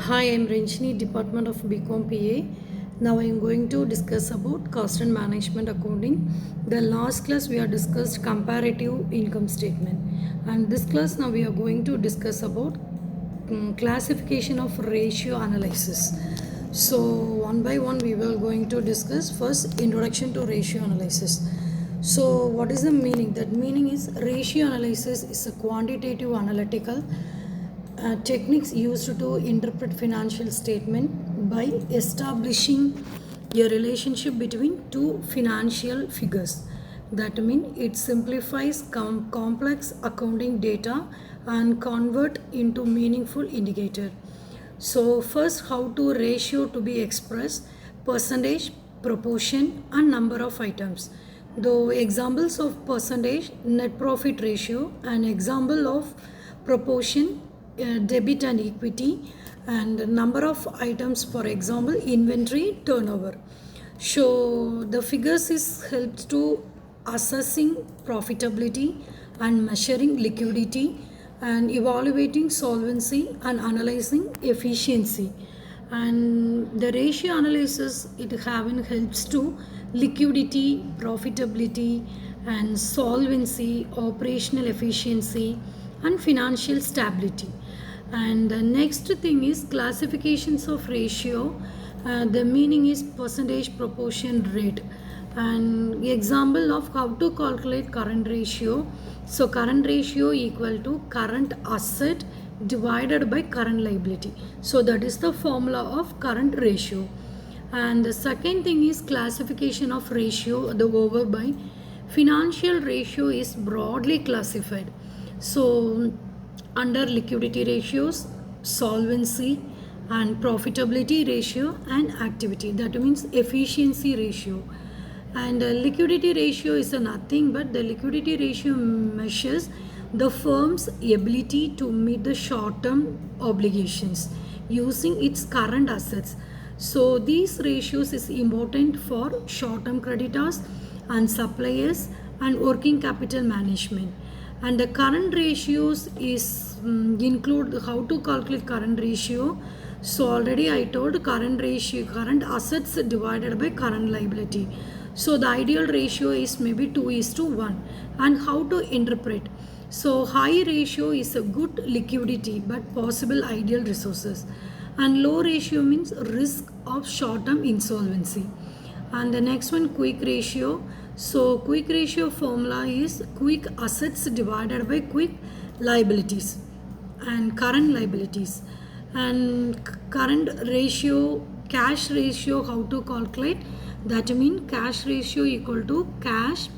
Hi, I'm Renjini, Department of BCom PA. Now I am going to discuss about cost and management accounting. The last class we have discussed comparative income statement, and this class now we are going to discuss about classification of ratio analysis. So one by one we will going to discuss first introduction to ratio analysis. So what is the meaning? That meaning is ratio analysis is a quantitative analytical techniques used to interpret financial statement by establishing a relationship between two financial figures. That means it simplifies complex accounting data and convert into meaningful indicator. So first, how to ratio to be expressed: percentage, proportion, and number of items. The examples of percentage, net profit ratio, an example of proportion, debit and equity, and number of items, for example inventory turnover. So the figures is helped to assessing profitability and measuring liquidity and evaluating solvency and analyzing efficiency. And the ratio analysis it having helps to liquidity, profitability, and solvency, operational efficiency, and financial stability. And the next thing is classifications of ratio. The meaning is percentage, proportion, rate. And example of how to calculate current ratio. So current ratio equal to current asset divided by current liability. So that is the formula of current ratio. And the second thing is classification of ratio, the over by. Financial ratio is broadly classified. So under liquidity ratios, solvency, and profitability ratio, and activity, that means efficiency ratio. And liquidity ratio is nothing but the liquidity ratio measures the firm's ability to meet the short term obligations using its current assets. So these ratios is important for short term creditors and suppliers and working capital management. And the current ratios is include how to calculate current ratio. So already I told current ratio, current assets divided by current liability. So the ideal ratio is maybe 2:1. And how to interpret? So high ratio is a good liquidity but possible ideal resources. And low ratio means risk of short term insolvency. And the next one, quick ratio. So quick ratio formula is quick assets divided by quick liabilities and current liabilities. And current ratio, cash ratio, how to calculate? That means cash ratio equal to cash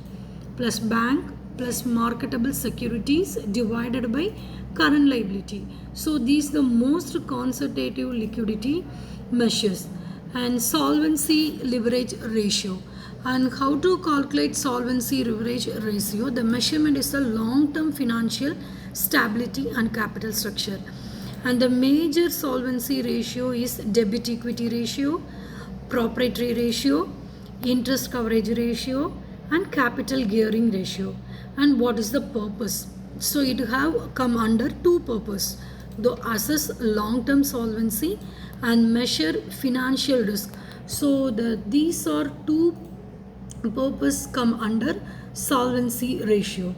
plus bank plus marketable securities divided by current liability. So these the most conservative liquidity measures. And solvency leverage ratio. And how to calculate solvency leverage ratio? The measurement is the long-term financial stability and capital structure. And the major solvency ratio is debt equity ratio, proprietary ratio, interest coverage ratio, and capital gearing ratio. And what is the purpose? So it have come under two purpose: to assess long term solvency and measure financial risk. So these are two purpose come under solvency ratio.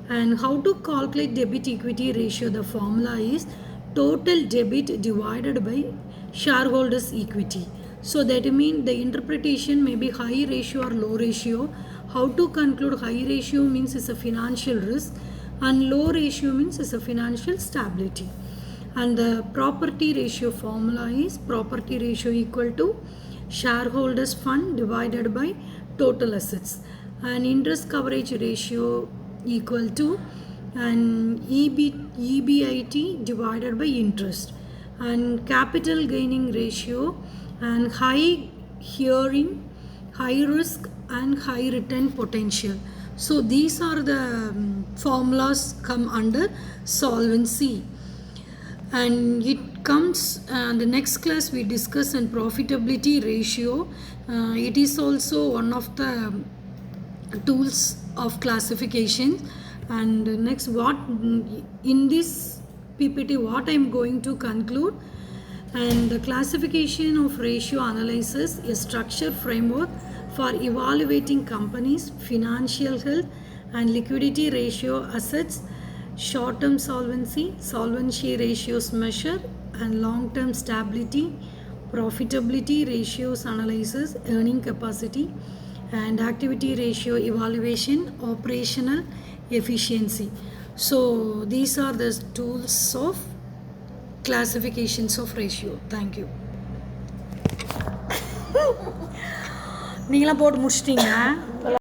And how to calculate debt equity ratio? The formula is total debit divided by shareholders equity. So that means the interpretation may be high ratio or low ratio. How to conclude? High ratio means it's a financial risk and low ratio means it's a financial stability. And the property ratio formula is property ratio equal to shareholders fund divided by total assets. And interest coverage ratio equal to and EBIT divided by interest. And capital gaining ratio and high hearing, high risk, and high return potential. So these are the formulas come under solvency. And it comes the next class we discuss on profitability ratio. It is also one of the tools of classification. And next, what in this PPT what I am going to conclude, And the classification of ratio analysis is structured framework for evaluating companies' financial health and liquidity ratio assets, short-term solvency, solvency ratios measure, and long-term stability, profitability ratios analysis, earning capacity, and activity ratio evaluation, operational efficiency. So these are the tools of classifications of ratio. Thank you. நீங்களாம் போட்டு முடிச்சிட்டிங்க.